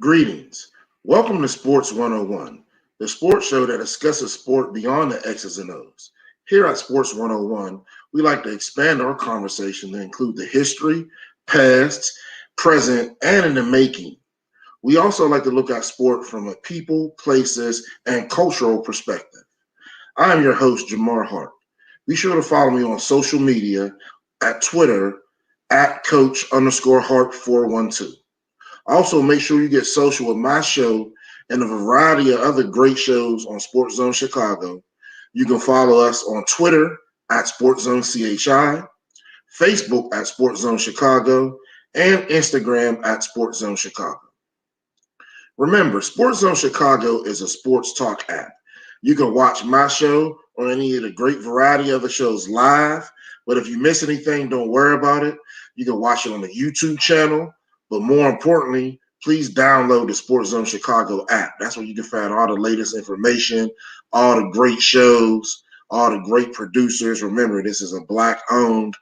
Greetings. Welcome to Sports 101, the sports show that discusses sport beyond the X's and O's. Here at Sports 101, we like to expand our conversation to include the history, past, present, and in the making. We also like to look at sport from a people, places, and cultural perspective. I am your host, Jamar Harp. Be sure to follow me on social media at Twitter at Coach_Harp412. Also, make sure you get social with my show and a variety of other great shows on SportsZone Chicago. You can follow us on Twitter at SportsZone CHI, Facebook at SportsZone Chicago, and Instagram at SportsZone Chicago. Remember, SportsZone Chicago is a sports talk app. You can watch my show or any of the great variety of the shows live, but if you miss anything, don't worry about it. You can watch it on the YouTube channel. But more importantly, please download the SportsZone Chicago app. That's where you can find all the latest information, all the great shows, all the great producers. Remember, this is a Black-owned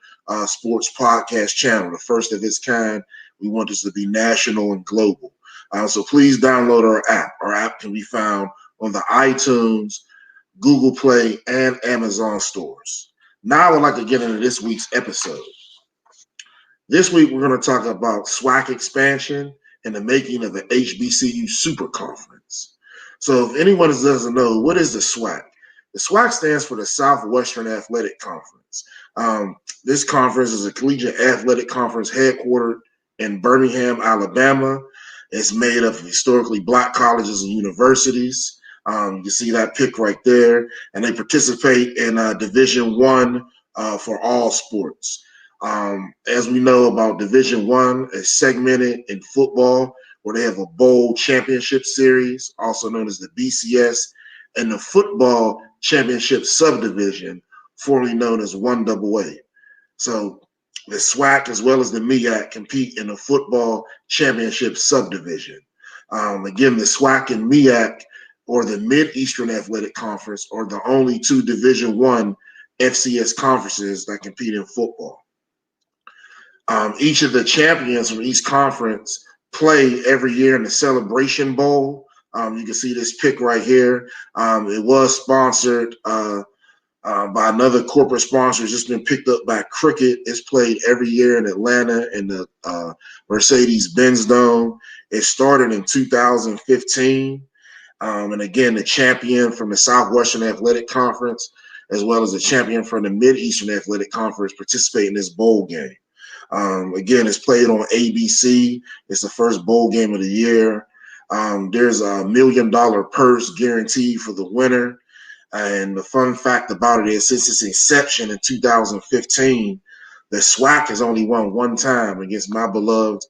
sports podcast channel, the first of its kind. We want this to be national and global. So please download our app. Our app can be found on the iTunes, Google Play, and Amazon stores. Now I would like to get into this week's episode. This week, we're going to talk about SWAC expansion and the making of the HBCU Super Conference. So if anyone doesn't know, what is the SWAC? The SWAC stands for the Southwestern Athletic Conference. This conference is a collegiate athletic conference headquartered in Birmingham, Alabama. It's made up of historically Black colleges and universities. You can see that pic right there. And they participate in Division I for all sports. As we know about Division I, is segmented in football, where they have a bowl championship series, also known as the BCS, and the football championship subdivision, formerly known as 1AA. So the SWAC as well as the MEAC compete in the football championship subdivision. Again, the SWAC and MEAC, or the Mid-Eastern Athletic Conference, are the only two Division I FCS conferences that compete in football. Each of the champions from each conference play every year in the Celebration Bowl. You can see this pic right here. It was sponsored by another corporate sponsor. It's just been picked up by Cricket. It's played every year in Atlanta in the Mercedes-Benz Dome. It started in 2015. And again, the champion from the Southwestern Athletic Conference, as well as the champion from the Mid-Eastern Athletic Conference, participate in this bowl game. Again, it's played on ABC. It's the first bowl game of the year. There's a $1 million purse guaranteed for the winner. And the fun fact about it is, since its inception in 2015, the SWAC has only won one time against my beloved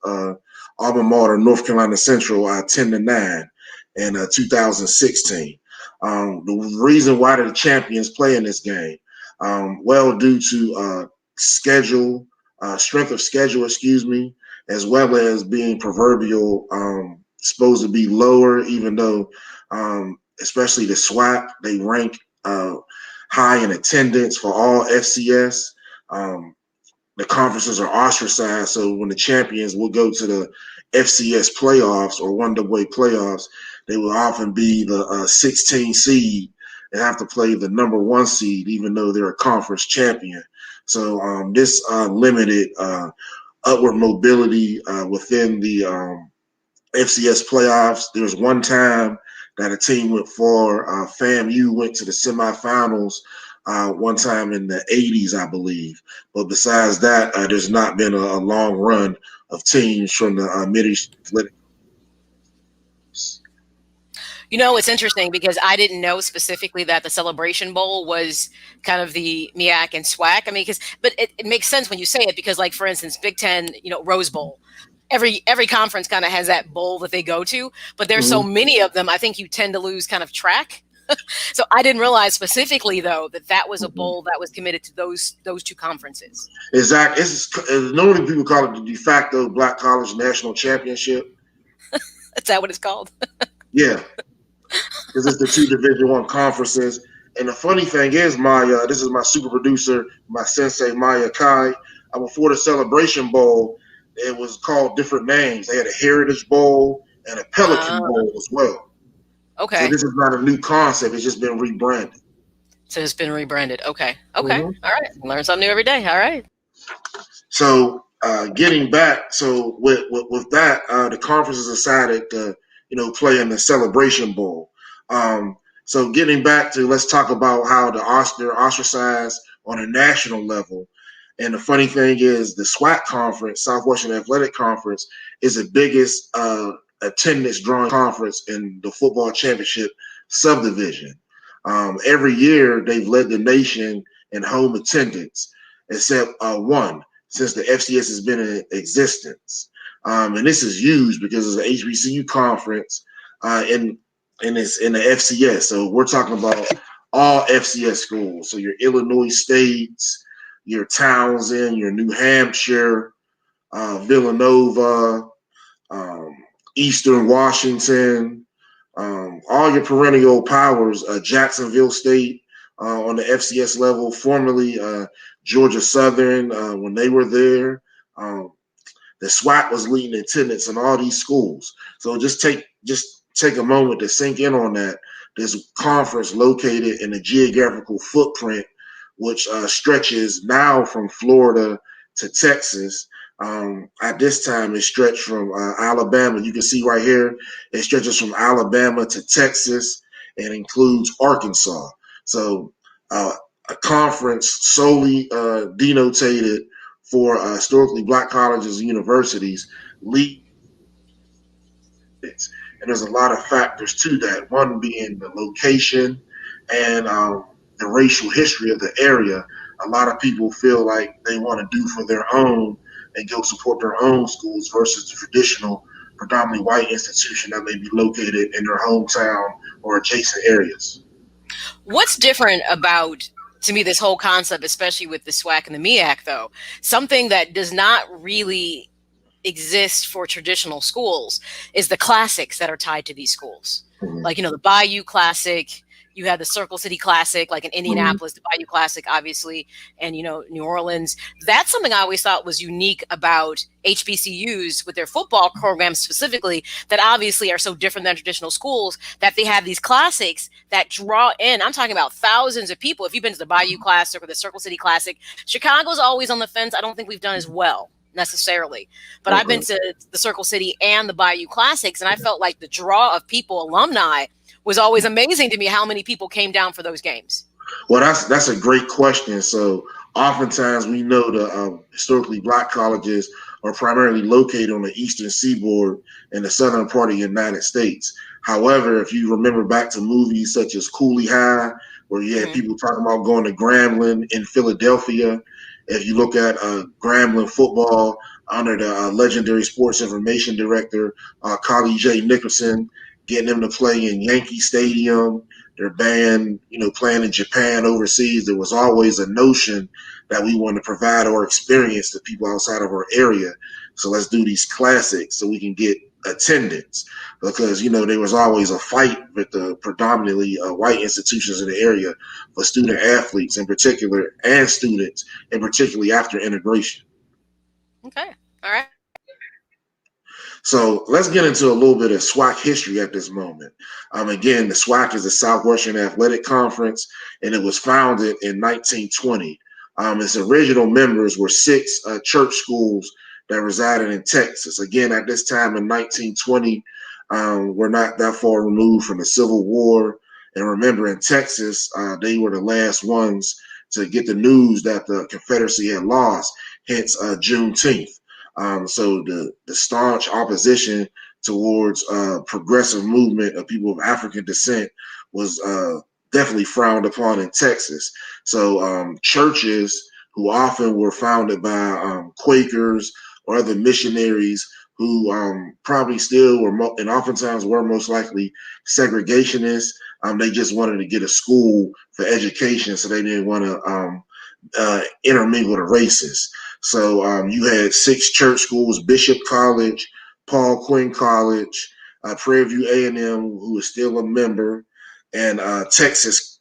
alma mater, North Carolina Central, 10-9 in 2016. The reason why the champions play in this game, due to strength of schedule, as well as being proverbial, supposed to be lower, even though, especially the SWAC, they rank high in attendance for all FCS. The conferences are ostracized, so when the champions will go to the FCS playoffs or 1AA playoffs, they will often be the 16 seed and have to play the number 1 seed, even though they're a conference champion. So this limited upward mobility within the FCS playoffs. There was one time that a team went for FAMU went to the semifinals one time in the 80s, I believe. But besides that, there's not been a long run of teams from the Mid-East Athletic. You know, it's interesting because I didn't know specifically that the Celebration Bowl was kind of the MEAC and SWAC. I mean, but it makes sense when you say it because, like, for instance, Big Ten, Rose Bowl. Every conference kind of has that bowl that they go to, but there's so many of them, I think you tend to lose kind of track. So I didn't realize specifically, though, that was a bowl that was committed to those two conferences. Exactly. Normally people call it the de facto Black College National Championship. Is that what it's called? Yeah. Because it's the two Division I conferences. And the funny thing is, Maya, this is my super producer, my sensei, Maya Kai. Before the Celebration Bowl, it was called different names. They had a Heritage Bowl, and a Pelican Bowl as well. So Okay. this is not a new concept. It's just been rebranded. So it's been rebranded. Okay. Okay. Mm-hmm. All right. Learn something new every day. All right. So getting back, so with that, the conference has decided to play in the Celebration Bowl. So getting back to, let's talk about how they're ostracized on a national level. And the funny thing is, the SWAC conference, Southwestern Athletic Conference, is the biggest attendance drawing conference in the football championship subdivision. Every year, they've led the nation in home attendance, except one, since the FCS has been in existence. And this is huge because it's an HBCU conference, and it's in the FCS. So we're talking about all FCS schools. So your Illinois States, your Townsend, your New Hampshire, Villanova, Eastern Washington, all your perennial powers, Jacksonville State on the FCS level, formerly Georgia Southern when they were there. The SWAC was leading attendance in all these schools. So just take a moment to sink in on that. This conference located in a geographical footprint which stretches now from Florida to Texas. At this time, it stretched from Alabama. You can see right here, it stretches from Alabama to Texas and includes Arkansas. So a conference solely denotated for historically Black colleges and universities. And there's a lot of factors to that, one being the location and the racial history of the area. A lot of people feel like they want to do for their own and go support their own schools versus the traditional, predominantly white institution that may be located in their hometown or adjacent areas. What's different about, to me, this whole concept, especially with the SWAC and the MEAC, though, something that does not really exist for traditional schools is the classics that are tied to these schools. Mm-hmm. Like, the Bayou Classic, you have the Circle City Classic, like in Indianapolis, the Bayou Classic, obviously, and, New Orleans. That's something I always thought was unique about HBCUs with their football programs specifically, that obviously are so different than traditional schools, that they have these classics that draw in, I'm talking about thousands of people. If you've been to the Bayou Classic or the Circle City Classic, Chicago's always on the fence. I don't think we've done as well necessarily, but I've been to the Circle City and the Bayou Classics, and I felt like the draw of people, alumni, was always amazing to me, how many people came down for those games. Well, that's a great question. So oftentimes we know the historically Black colleges are primarily located on the eastern seaboard in the southern part of the United States. However, if you remember back to movies such as Cooley High, where you had people talking about going to Grambling in Philadelphia, if you look at Grambling football under the legendary sports information director, Collie J. Nickerson, getting them to play in Yankee Stadium, their band, playing in Japan, overseas, there was always a notion that we want to provide our experience to people outside of our area. So let's do these classics so we can get attendance, because, there was always a fight with the predominantly white institutions in the area for student athletes in particular, and students, and particularly after integration. Okay. All right. So let's get into a little bit of SWAC history at this moment. Again, the SWAC is the Southwestern Athletic Conference, and it was founded in 1920. Its original members were 6 church schools that resided in Texas. Again, at this time in 1920, we're not that far removed from the Civil War. And remember, in Texas, they were the last ones to get the news that the Confederacy had lost, hence Juneteenth. So the staunch opposition towards progressive movement of people of African descent was definitely frowned upon in Texas. So churches who often were founded by Quakers or other missionaries who probably still were, and oftentimes were most likely segregationists. They just wanted to get a school for education, so they didn't want to intermingle the races. So you had 6 church schools: Bishop College, Paul Quinn College, Prairie View A&M, who is still a member, and Texas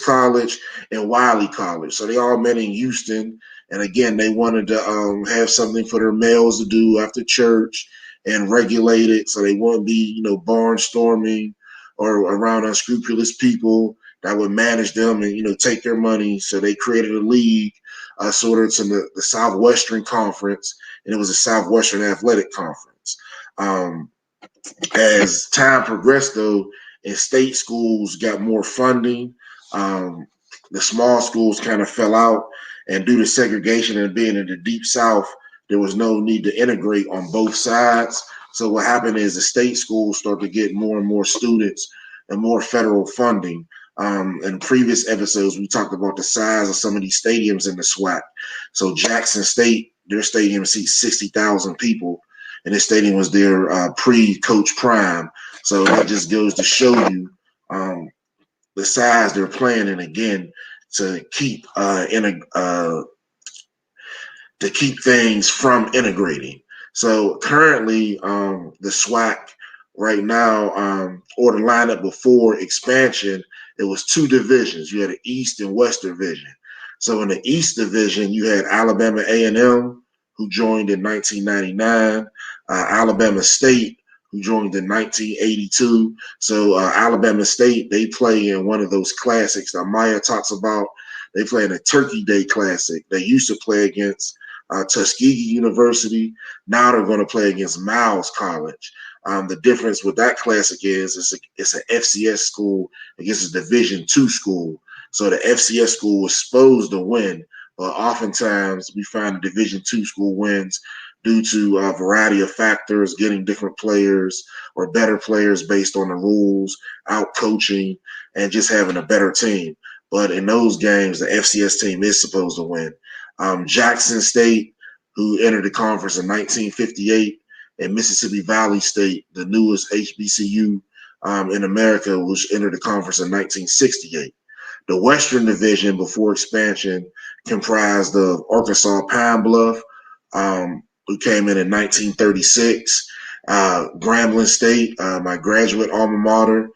College and Wiley College. So they all met in Houston. And again, they wanted to have something for their males to do after church and regulated, so they wouldn't be, barnstorming or around unscrupulous people that would manage them and, take their money. So they created a league, sort of to the Southwestern Conference, and it was a Southwestern Athletic Conference. As time progressed, though, and state schools got more funding, the small schools kind of fell out, and due to segregation and being in the deep South, there was no need to integrate on both sides. So what happened is the state schools started to get more and more students and more federal funding. In previous episodes, we talked about the size of some of these stadiums in the SWAC. So Jackson State, their stadium seats 60,000 people, and this stadium was their pre-Coach Prime. So that just goes to show you the size they're playing in, again, to keep to keep things from integrating. So currently, the SWAC right now, or the lineup before expansion, it was two divisions. You had an East and West division. So in the East division, you had Alabama A&M, who joined in 1999, Alabama State, who joined in 1982. So Alabama State, they play in one of those classics that Maya talks about. They play in a Turkey Day Classic. They used to play against Tuskegee University. Now they're going to play against Miles College. The difference with that classic is it's an FCS school against a Division II school. So the FCS school was supposed to win, but oftentimes we find the Division II school wins due to a variety of factors, getting different players or better players based on the rules, out coaching, and just having a better team. But in those games, the FCS team is supposed to win. Jackson State, who entered the conference in 1958, and Mississippi Valley State, the newest HBCU in America, which entered the conference in 1968. The Western Division before expansion comprised of Arkansas Pine Bluff, who came in 1936, Grambling State, my graduate alma mater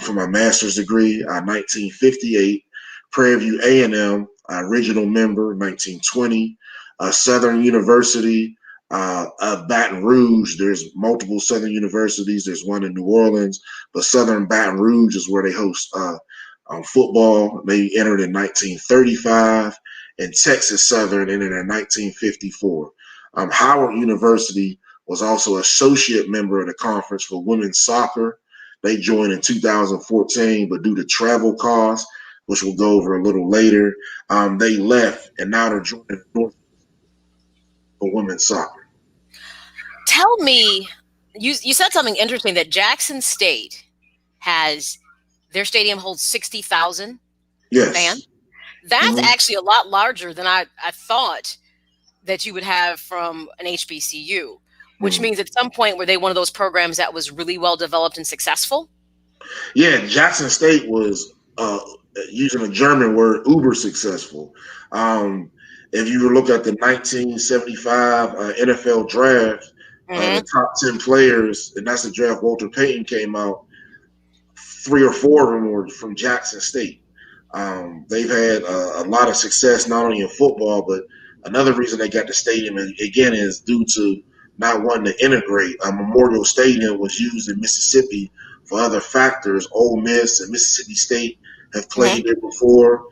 for my master's degree, 1958, Prairie View A&M, original member, 1920, Southern University of Baton Rouge. There's multiple Southern universities. There's one in New Orleans, but Southern Baton Rouge is where they host football. They entered in 1935, and Texas Southern entered in 1954. Howard University was also associate member of the conference for women's soccer. They joined in 2014, but due to travel costs, which we'll go over a little later, they left, and now they're joining North for women's soccer. Tell me, you said something interesting, that Jackson State has, their stadium holds 60,000 fans. That's actually a lot larger than I thought that you would have from an HBCU, which means at some point were they one of those programs that was really well developed and successful? Yeah, Jackson State was, using a German word, uber successful. If you look at the 1975 NFL draft, the top 10 players, and that's the draft Walter Payton came out, 3 or 4 of them were from Jackson State. They've had a lot of success, not only in football, but another reason they got the stadium, again, is due to not wanting to integrate. Memorial Stadium was used in Mississippi for other factors. Ole Miss and Mississippi State have played there before.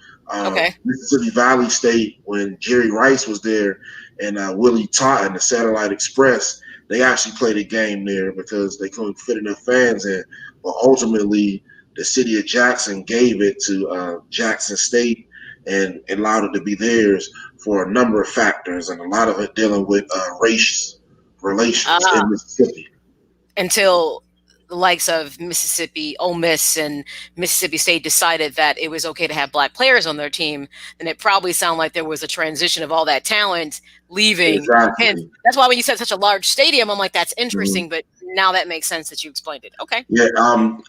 Mississippi Valley State, when Jerry Rice was there, and Willie Totten, the Satellite Express, they actually played a game there because they couldn't fit enough fans in. But ultimately, the city of Jackson gave it to Jackson State and allowed it to be theirs for a number of factors, and a lot of it dealing with race relations in Mississippi. Until the likes of Mississippi, Ole Miss, and Mississippi State decided that it was okay to have black players on their team, then it probably sounded like there was a transition of all that talent leaving. Exactly. And that's why when you said such a large stadium, I'm like, that's interesting, but now that makes sense that you explained it. Okay. Yeah,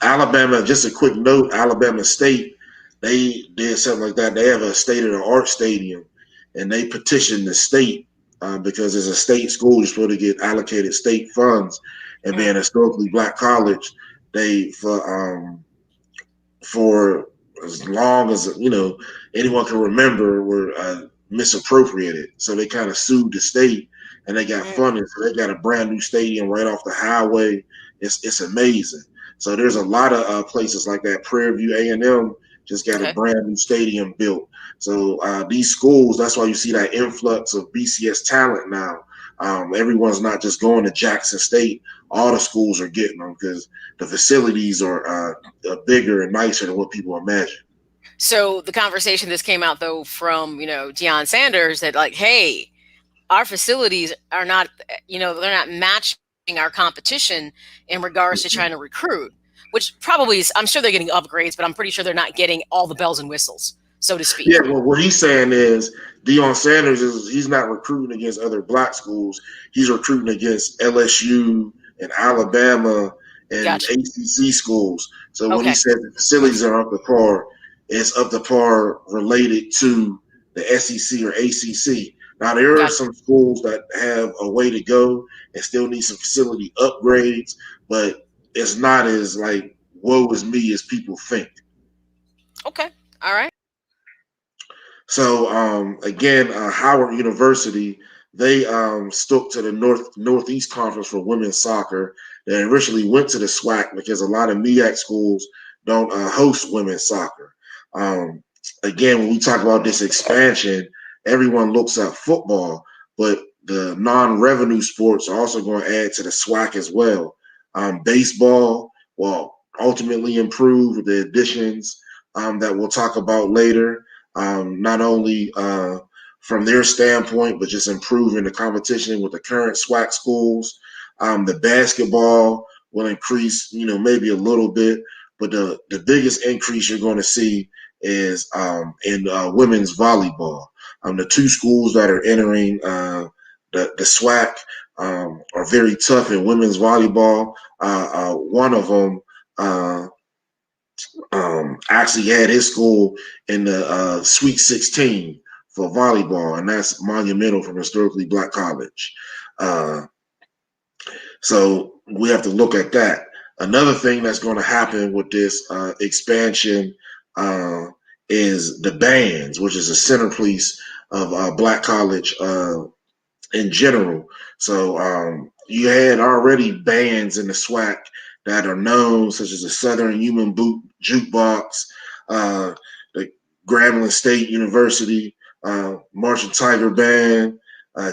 Alabama, just a quick note, Alabama State, they did something like that. They have a state-of-the-art stadium, and they petitioned the state because as a state school, you're supposed to get allocated state funds. And being a historically black college, they for as long as anyone can remember, were misappropriated. So they kind of sued the state, and they got funding, so they got a brand new stadium right off the highway. It's amazing. So there's a lot of places like that. Prairie View A&M just got a brand new stadium built. So these schools, that's why you see that influx of BCS talent now. Everyone's not just going to Jackson State. All the schools are getting them because the facilities are bigger and nicer than what people imagine. So the conversation this came out though from, Deion Sanders that like, hey, our facilities are not, they're not matching our competition in regards to trying to recruit, which probably is, I'm sure they're getting upgrades, but I'm pretty sure they're not getting all the bells and whistles, so to speak. Yeah, well, what he's saying is Deion Sanders he's not recruiting against other black schools. He's recruiting against LSU and Alabama and ACC schools. So when he said the facilities are up to par, it's up to par related to the SEC or ACC. Now, there are some schools that have a way to go and still need some facility upgrades, but it's not as like woe is me as people think. Okay. All right. So again, Howard University, they stuck to the Northeast Conference for women's soccer. They originally went to the SWAC because a lot of MEAC schools don't host women's soccer. Again, when we talk about this expansion, everyone looks at football, but the non-revenue sports are also going to add to the SWAC as well. Baseball will ultimately improve with the additions that we'll talk about later. Not only from their standpoint, but just improving the competition with the current SWAC schools. The basketball will increase, maybe a little bit, but the biggest increase you're going to see is in women's volleyball. The two schools that are entering the SWAC are very tough in women's volleyball. One of them actually had his school in the Sweet 16 for volleyball, and that's monumental from historically black college. So we have to look at that. Another thing that's going to happen with this expansion is the bands, which is a centerpiece of black college in general. So you had already bands in the SWAC that are known, such as the Southern Human Jukebox, the Grambling State University, Marching Tiger Band,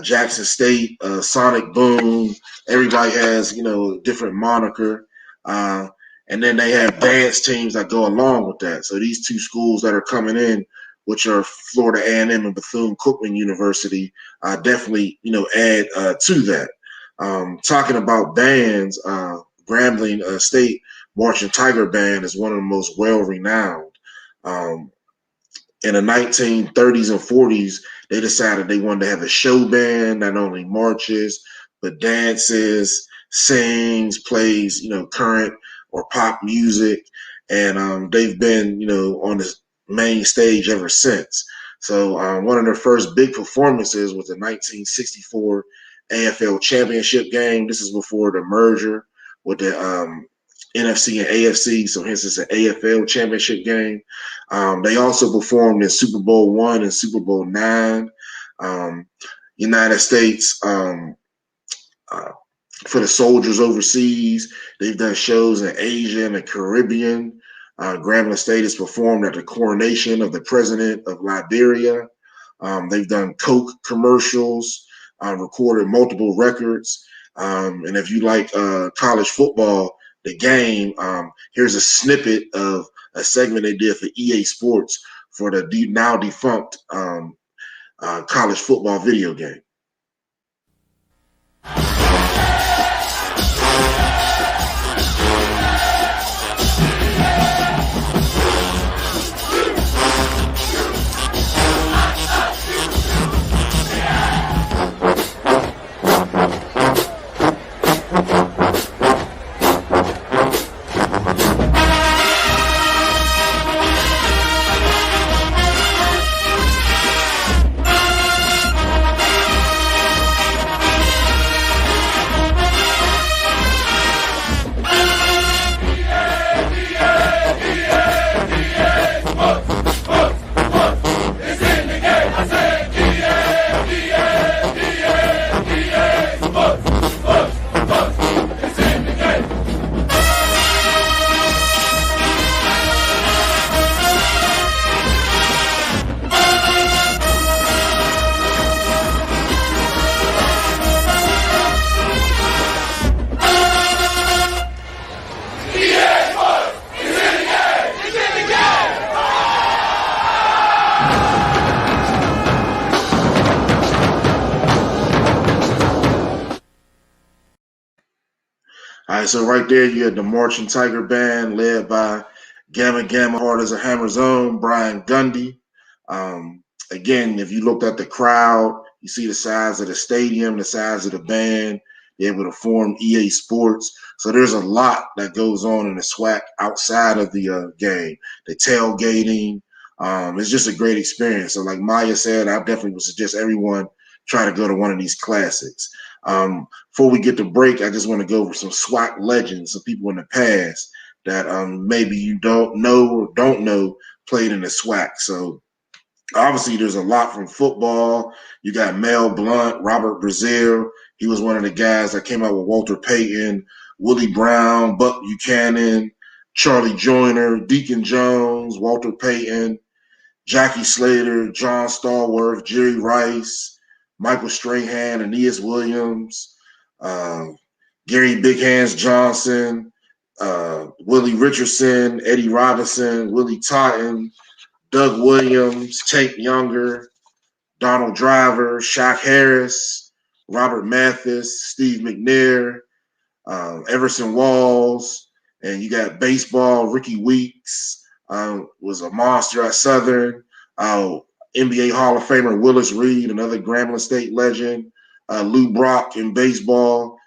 Jackson State, Sonic Boom. Everybody has, a different moniker. And then they have dance teams that go along with that. So these two schools that are coming in, which are Florida A&M and Bethune-Cookman University, definitely, add to that. Talking about bands, Grambling State Marching Tiger Band is one of the most well-renowned. In the 1930s and 40s, they decided they wanted to have a show band, not only marches, but dances, sings, plays, current or pop music. And they've been, on the main stage ever since. So one of their first big performances was the 1964 AFL Championship game. This is before the merger with the NFC and AFC, so hence it's an AFL Championship game. They also performed in Super Bowl I and Super Bowl IX. United States, for the soldiers overseas, they've done shows in Asia and the Caribbean. Grambling State has performed at the coronation of the president of Liberia. They've done Coke commercials, recorded multiple records. And if you like college football, the game, here's a snippet of a segment they did for EA Sports for the now defunct college football video game. All right, so right there you had the Marching Tiger Band led by Gamma Gamma Hard as a Hammer's Own, Brian Gundy. Again, if you looked at the crowd, you see the size of the stadium, the size of the band. They're able to form EA Sports. So there's a lot that goes on in the SWAC outside of the game. The tailgating. It's just a great experience. So like Maya said, I definitely would suggest everyone try to go to one of these classics. Before we get to break, I just want to go over some SWAC legends, some people in the past that maybe you don't know played in the SWAC. So obviously there's a lot from football. You got Mel Blount, Robert Brazil. He was one of the guys that came out with Walter Payton, Willie Brown, Buck Buchanan, Charlie Joyner, Deacon Jones, Walter Payton, Jackie Slater, John Stallworth, Jerry Rice, Michael Strahan, Aeneas Williams, Gary Big Hands Johnson, Willie Richardson, Eddie Robinson, Willie Totten, Doug Williams, Tank Younger, Donald Driver, Shaq Harris, Robert Mathis, Steve McNair, Everson Walls, and you got baseball. Ricky Weeks was a monster at Southern. NBA Hall of Famer Willis Reed, another Grambling State legend. Lou Brock in baseball.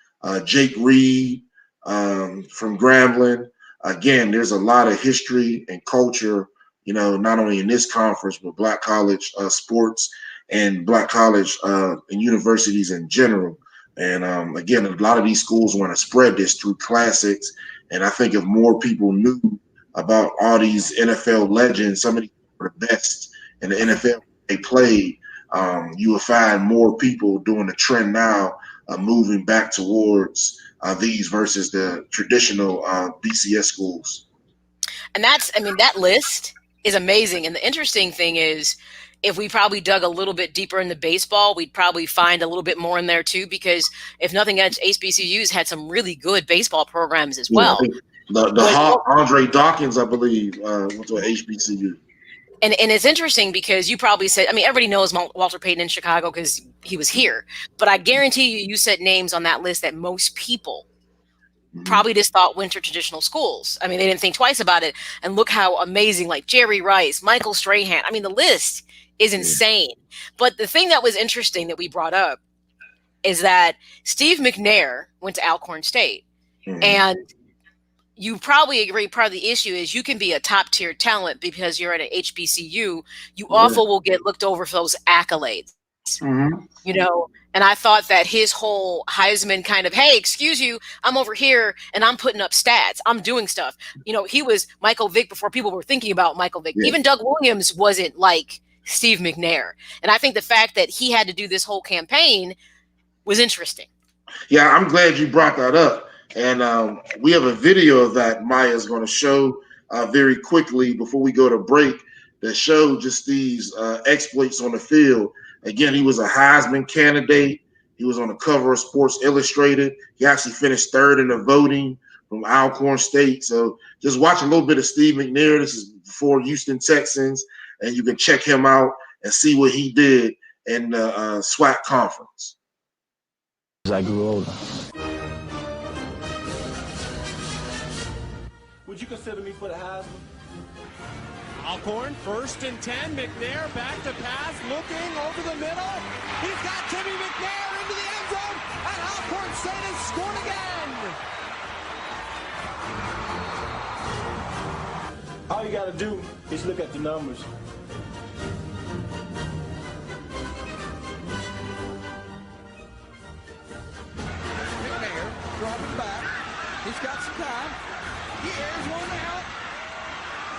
Jake Reed from Grambling. Again, there's a lot of history and culture, not only in this conference, but Black college sports and Black college and universities in general. And again, a lot of these schools want to spread this through classics. And I think if more people knew about all these NFL legends, some of these are the best in the NFL they played, you will find more people doing the trend now, moving back towards these versus the traditional BCS schools. And that list is amazing. And the interesting thing is, if we probably dug a little bit deeper into baseball, we'd probably find a little bit more in there too, because if nothing else, HBCUs had some really good baseball programs as well. The Hawk, Andre Dawkins, I believe, went to an HBCU. And it's interesting because you probably said, everybody knows Walter Payton in Chicago because he was here. But I guarantee you said names on that list that most people probably just thought went to traditional schools. They didn't think twice about it. And look how amazing, like Jerry Rice, Michael Strahan. The list is insane. But the thing that was interesting that we brought up is that Steve McNair went to Alcorn State. And you probably agree part of the issue is you can be a top-tier talent because you're at an HBCU. You often will get looked over for those accolades. And I thought that his whole Heisman kind of, hey, excuse you, I'm over here and I'm putting up stats. I'm doing stuff. He was Michael Vick before people were thinking about Michael Vick. Even Doug Williams wasn't like Steve McNair. And I think the fact that he had to do this whole campaign was interesting. Yeah, I'm glad you brought that up. And we have a video of that Maya's going to show very quickly before we go to break that show just these exploits on the field. Again, he was a Heisman candidate. He was on the cover of Sports Illustrated. He actually finished third in the voting from Alcorn State. So just watch a little bit of Steve McNair. This is before Houston Texans, and you can check him out and see what he did in the SWAC conference. As I grew older. Would you consider me for the Heisman? Alcorn, 1st and 10. McNair back to pass, looking over the middle. He's got Timmy McNair into the end zone, and Alcorn State has scored again. All you got to do is look at the numbers. McNair dropping back. He's got some time. He airs one out.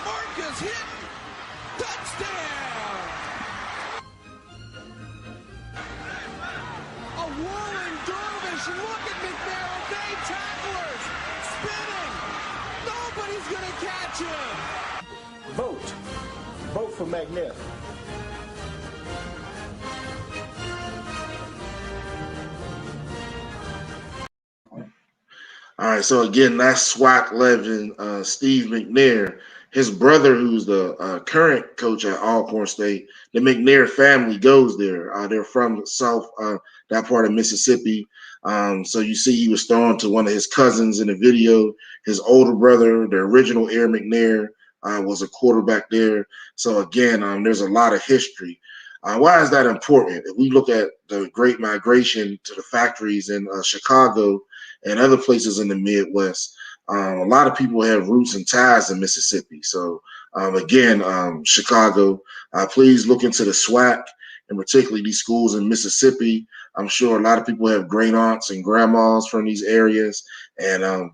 Marcus hit. Touchdown! A whirling dervish. Look at McNair. Obeyed tacklers. Spinning. Nobody's going to catch him. Vote. Vote for McNair. All right, so again, that's SWAC legend Steve McNair. his brother, who's the current coach at Alcorn State, the McNair family goes there. They're from South, that part of Mississippi. So you see he was throwing to one of his cousins in the video. His older brother, the original Air McNair, was a quarterback there. So again, there's a lot of history. Why is that important? If we look at the great migration to the factories in Chicago and other places in the Midwest, a lot of people have roots and ties in Mississippi. So again, Chicago, please look into the SWAC, and particularly these schools in Mississippi. I'm sure a lot of people have great aunts and grandmas from these areas, and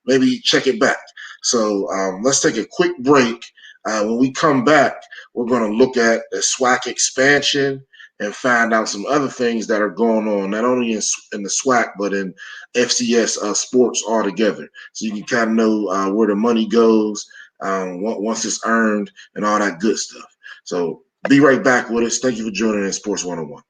maybe check it back. So let's take a quick break. When we come back, we're going to look at the SWAC expansion and find out some other things that are going on, not only in the SWAC, but in FCS sports altogether. So you can kind of know where the money goes once it's earned and all that good stuff. So be right back with us. Thank you for joining us, Sports 101.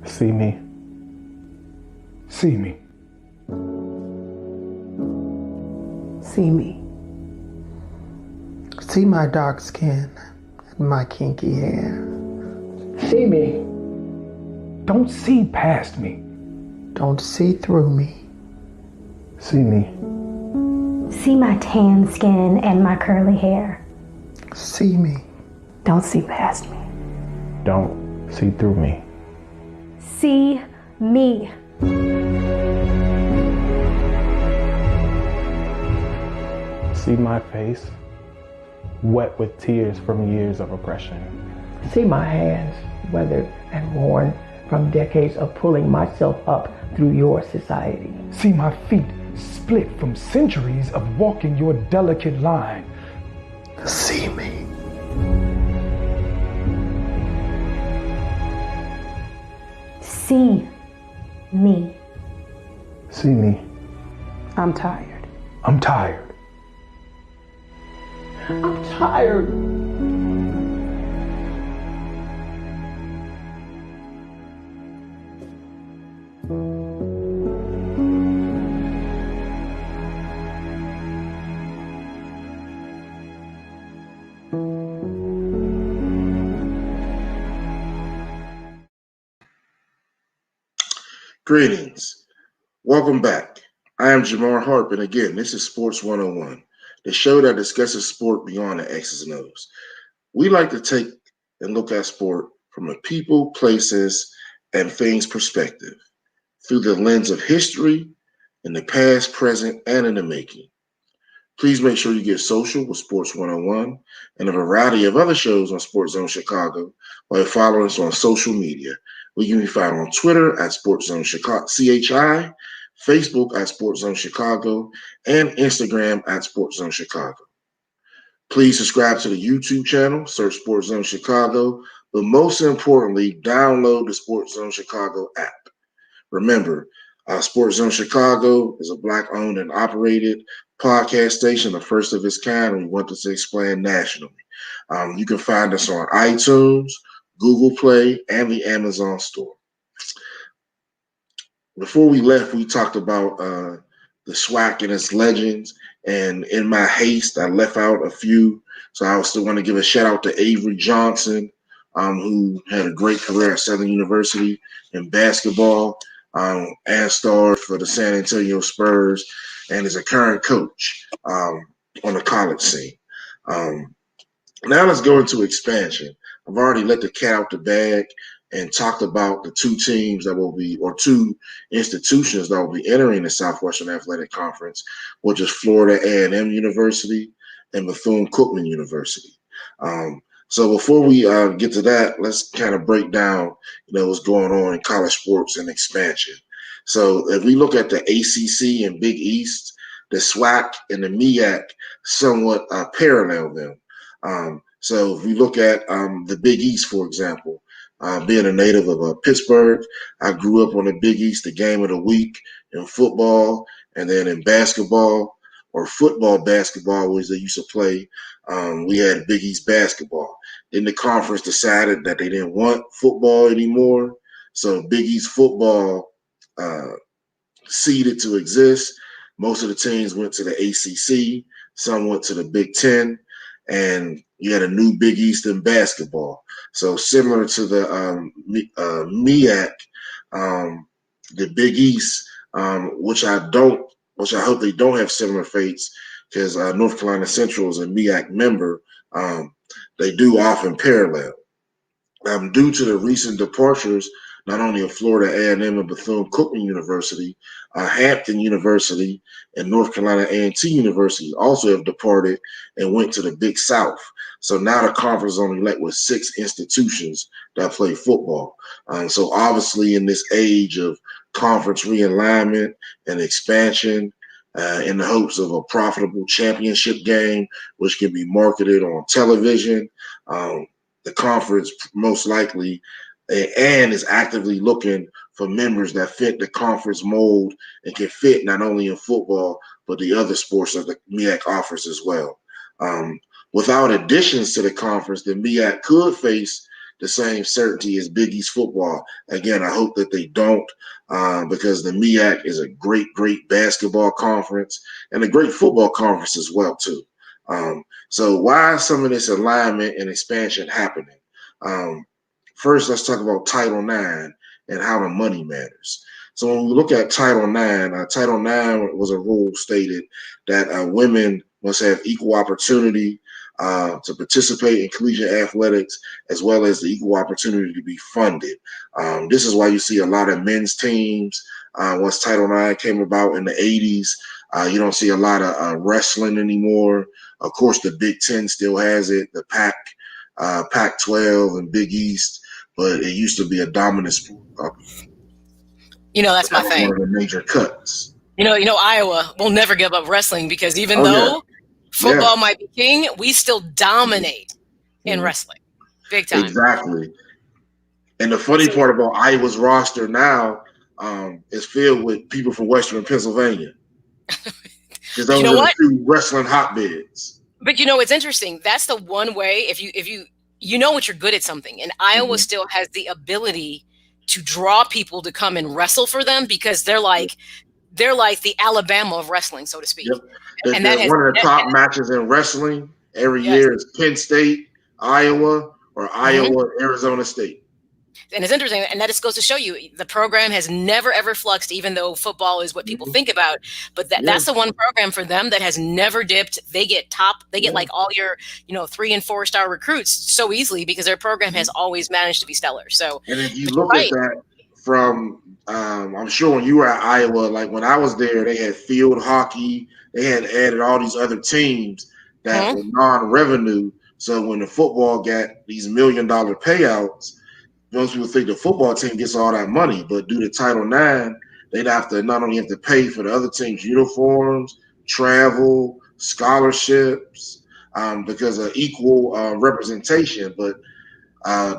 See me. See me. See me. See my dark skin and my kinky hair. See me. Don't see past me. Don't see through me. See me. See my tan skin and my curly hair. See me. Don't see past me. Don't see through me. See me. See my face, wet with tears from years of oppression. See my hands, weathered and worn from decades of pulling myself up through your society. See my feet split from centuries of walking your delicate line. See me. See me. See me. I'm tired. I'm tired. I'm tired. Greetings. Welcome back. I am Jamar Harp, and again, this is Sports 101, the show that discusses sport beyond the X's and O's. We like to take and look at sport from a people, places, and things perspective through the lens of history in the past, present, and in the making. Please make sure you get social with Sports 101 and a variety of other shows on SportsZone Chicago by following us on social media. We can be found on Twitter at SportsZone Chicago, CHI, Facebook at SportsZone Chicago, and Instagram at SportsZone Chicago. Please subscribe to the YouTube channel, search SportsZone Chicago, but most importantly, download the SportsZone Chicago app. Remember, SportsZone Chicago is a Black-owned and operated podcast station, the first of its kind, and we want this to expand nationally. You can find us on iTunes, Google Play, and the Amazon store. Before we left, we talked about the SWAC and its legends, and in my haste, I left out a few. So I still want to give a shout out to Avery Johnson, who had a great career at Southern University in basketball, and starred for the San Antonio Spurs, and is a current coach on the college scene. Now let's go into expansion. I've already let the cat out the bag and talked about the two teams that will be, or two institutions that will be entering the Southwestern Athletic Conference, which is Florida A&M University and Bethune-Cookman University. So before we get to that, let's kind of break down, what's going on in college sports and expansion. So if we look at the ACC and Big East, the SWAC and the MEAC somewhat parallel them. So if we look at the Big East, for example, being a native of Pittsburgh, I grew up on the Big East, the game of the week in football, and then in basketball or football, basketball, as they used to play. We had Big East basketball. Then the conference decided that they didn't want football anymore, so Big East football ceased to exist. Most of the teams went to the ACC. Some went to the Big Ten, and you had a new Big East in basketball. So similar to the MEAC, the Big East, which I hope they don't have similar fates, because North Carolina Central is a MEAC member. They do often parallel. Due to the recent departures, not only of Florida A&M and Bethune-Cookman University, Hampton University and North Carolina A&T University also have departed and went to the Big South. So now the conference is only left with 6 institutions that play football. So obviously in this age of conference realignment and expansion, in the hopes of a profitable championship game, which can be marketed on television, the conference most likely and is actively looking for members that fit the conference mold and can fit not only in football, but the other sports that the MEAC offers as well. Without additions to the conference, the MEAC could face the same certainty as Big East football. Again, I hope that they don't, because the MEAC is a great, great basketball conference and a great football conference as well, too. So why is some of this alignment and expansion happening? First, let's talk about Title IX and how the money matters. So when we look at Title IX, Title IX was a rule stated that women must have equal opportunity to participate in collegiate athletics, as well as the equal opportunity to be funded. This is why you see a lot of men's teams. Once Title IX came about in the 80s, you don't see a lot of wrestling anymore. Of course, the Big Ten still has it, the Pac-12 and Big East, but it used to be a dominant sport. That's my thing. One of the major cuts. Iowa will never give up wrestling, because even though football might be king, we still dominate in wrestling. Big time. Exactly. And the funny part about Iowa's roster now is filled with people from Western Pennsylvania. Because those are the 2 wrestling hotbeds. But it's interesting. That's the one way, if you know what you're good at something, and Iowa still has the ability to draw people to come and wrestle for them, because they're like the Alabama of wrestling, so to speak. Yep. One of the top matches in wrestling every year is Penn State, Iowa, or Iowa, Arizona State. And it's interesting, and that just goes to show you the program has never, ever fluxed, even though football is what people think about. But that's the one program for them that has never dipped. They get like all your 3- and 4-star recruits so easily, because their program has always managed to be stellar. So, and if you look at that from, I'm sure when you were at Iowa, like when I was there, they had field hockey. They had added all these other teams that were non-revenue. So when the football got these $1 million payouts, most people think the football team gets all that money, but due to Title IX, they'd have to not only have to pay for the other team's uniforms, travel, scholarships, because of equal representation. But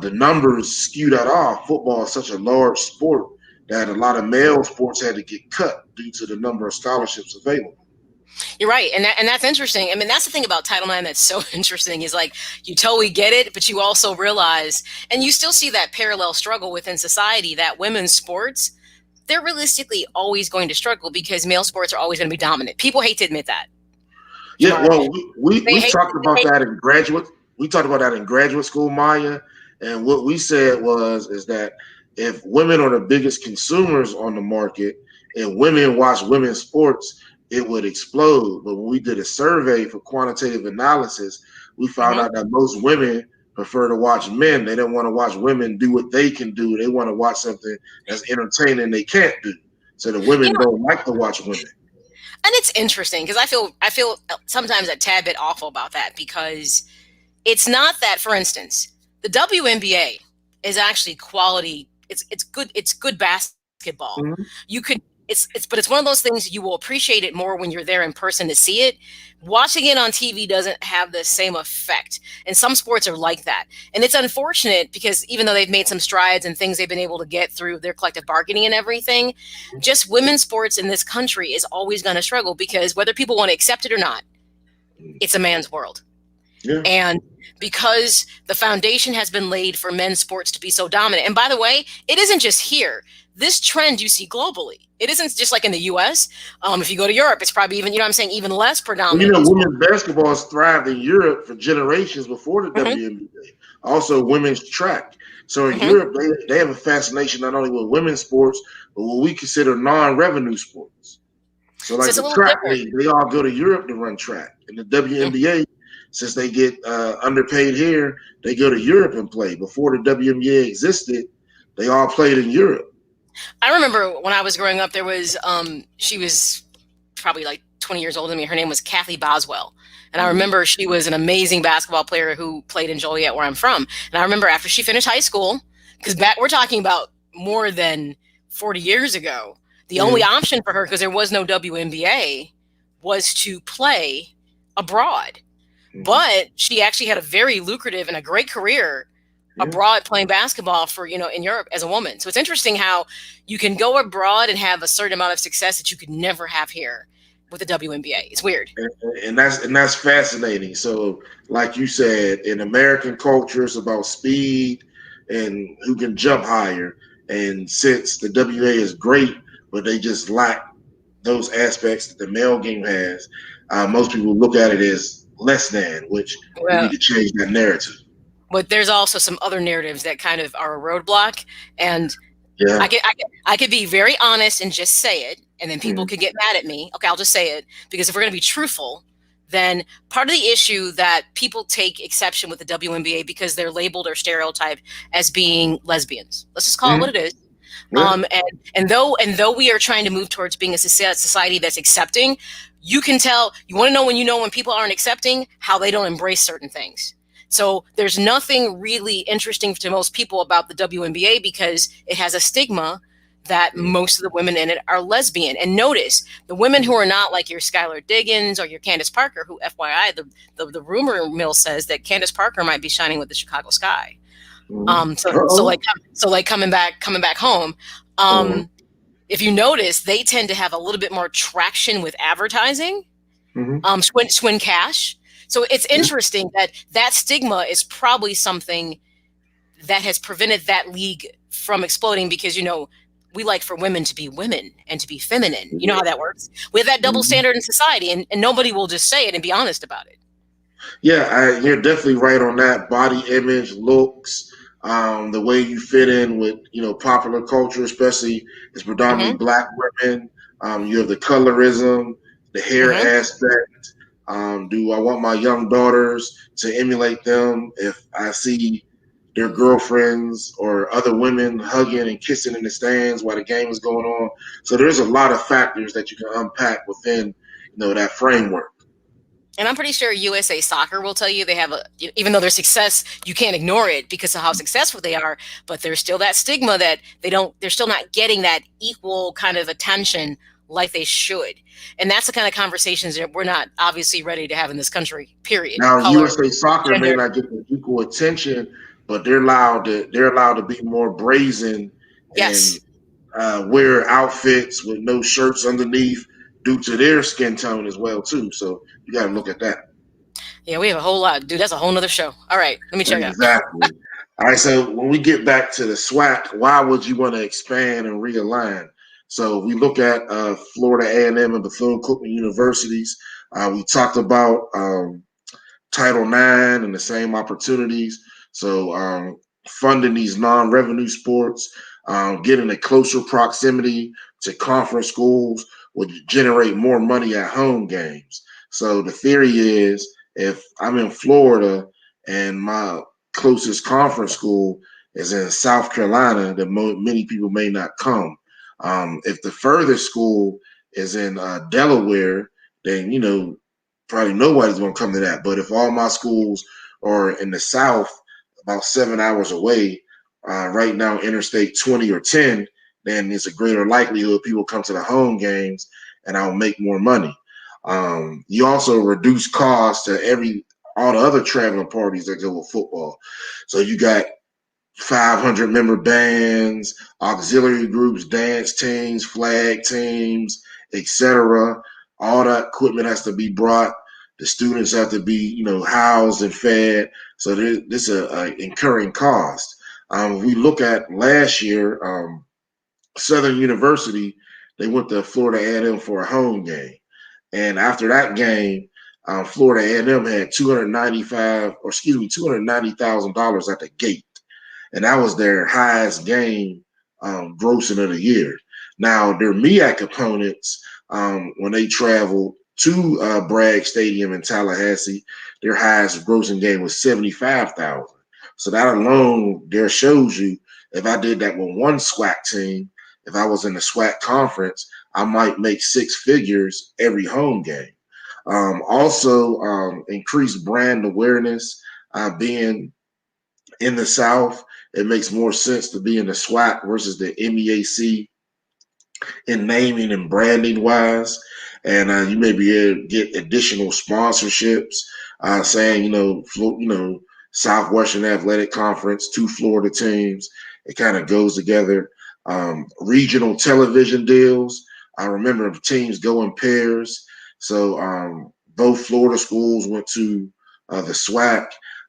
the numbers skew that off. Football is such a large sport that a lot of male sports had to get cut due to the number of scholarships available. You're right. And that's interesting. I mean, that's the thing about Title IX that's so interesting is like you totally get it, but you also realize, and you still see that parallel struggle within society, that women's sports, they're realistically always going to struggle because male sports are always going to be dominant. People hate to admit that. Yeah, well, we talked about that in graduate. We talked about that in graduate school, Maya. And what we said is that if women are the biggest consumers on the market and women watch women's sports, it would explode. But when we did a survey for quantitative analysis, we found out that most women prefer to watch men. They don't want to watch women do what they can do. They want to watch something that's entertaining they can't do. So the women don't like to watch women. And it's interesting because I feel sometimes a tad bit awful about that because it's not that, for instance, the WNBA is actually quality. It's good basketball. You could but it's one of those things you will appreciate it more when you're there in person to see it. Watching it on TV doesn't have the same effect. And some sports are like that. And it's unfortunate because even though they've made some strides and things they've been able to get through their collective bargaining and everything, just women's sports in this country is always going to struggle because whether people want to accept it or not, it's a man's world. Yeah. And because the foundation has been laid for men's sports to be so dominant. And by the way, it isn't just here. This trend you see globally. It isn't just like in the U.S. If you go to Europe, it's probably even, even less predominant. Women's basketball has thrived in Europe for generations before the WNBA. Also, women's track. So in Europe, they have a fascination not only with women's sports, but what we consider non-revenue sports. So like the track league, they all go to Europe to run track. And the WNBA, since they get underpaid here, they go to Europe and play. Before the WNBA existed, they all played in Europe. I remember when I was growing up, there was, she was probably like 20 years older than me. Her name was Kathy Boswell. And I remember she was an amazing basketball player who played in Joliet, where I'm from. And I remember after she finished high school, because we're talking about more than 40 years ago, the only option for her, because there was no WNBA, was to play abroad. But she actually had a very lucrative and a great career abroad playing basketball for, in Europe as a woman. So it's interesting how you can go abroad and have a certain amount of success that you could never have here with the WNBA. It's weird. And that's fascinating. So like you said, in American culture, it's about speed and who can jump higher. And since the WNBA is great, but they just lack those aspects that the male game has, most people look at it as less than, which we need to change that narrative. But there's also some other narratives that kind of are a roadblock. And I could be very honest and just say it, and then people could get mad at me. Okay, I'll just say it, because if we're going to be truthful, then part of the issue that people take exception with the WNBA because they're labeled or stereotyped as being lesbians. Let's just call it what it is. And though we are trying to move towards being a society that's accepting, you can tell, you want to know when people aren't accepting, how they don't embrace certain things. So there's nothing really interesting to most people about the WNBA because it has a stigma that most of the women in it are lesbian. And notice the women who are not like your Skylar Diggins or your Candace Parker, who FYI, the rumor mill says that Candace Parker might be shining with the Chicago sky. So coming back home. If you notice, they tend to have a little bit more traction with advertising, swing cash. So it's interesting that stigma is probably something that has prevented that league from exploding because, we like for women to be women and to be feminine. You know how that works. We have that double standard in society and nobody will just say it and be honest about it. Yeah, you're definitely right on that. Body image, looks, the way you fit in with, popular culture, especially it's predominantly Black women. You have the colorism, the hair aspect. Do I want my young daughters to emulate them if I see their girlfriends or other women hugging and kissing in the stands while the game is going on? So there's a lot of factors that you can unpack within, that framework. And I'm pretty sure USA Soccer will tell you they have even though their success, you can't ignore it because of how successful they are, but there's still that stigma that they're still not getting that equal kind of attention like they should. And that's the kind of conversations that we're not obviously ready to have in this country, period. Now, Color, USA Soccer may gender. not get the equal attention, but they're allowed to be more brazen and Yes. wear outfits with no shirts underneath due to their skin tone as well too. So you got to look at that. Yeah, we have a whole lot. Dude, that's a whole nother show. All right, let me check out. Exactly. All right. So when we get back to the SWAC, why would you want to expand and realign? So we look at Florida A&M and Bethune-Cookman universities. We talked about Title IX and the same opportunities. So funding these non-revenue sports, getting a closer proximity to conference schools would generate more money at home games. So the theory is if I'm in Florida and my closest conference school is in South Carolina, that many people may not come. If the furthest school is in Delaware, then, probably nobody's going to come to that. But if all my schools are in the South, about 7 hours away, right now, Interstate 20 or 10, then it's a greater likelihood people come to the home games and I'll make more money. You also reduce costs to all the other traveling parties that go with football. So you got 500 member bands, auxiliary groups, dance teams, flag teams, etc. All that equipment has to be brought. The students have to be, housed and fed. So this is an incurring cost. We look at last year, Southern University, they went to Florida A&M for a home game. And after that game, Florida A&M had $290,000 at the gate. And that was their highest game grossing of the year. Now, their MEAC opponents, when they traveled to Bragg Stadium in Tallahassee, their highest grossing game was $75,000. So that alone there shows you if I did that with one SWAC team, if I was in the SWAC conference, I might make six figures every home game. Also, increased brand awareness, being in the South. It makes more sense to be in the SWAC versus the MEAC in naming and branding wise. And you may be able to get additional sponsorships, saying, Southwestern Athletic Conference, 2 Florida teams. It kind of goes together. Regional television deals. I remember teams go in pairs. So both Florida schools went to the SWAC.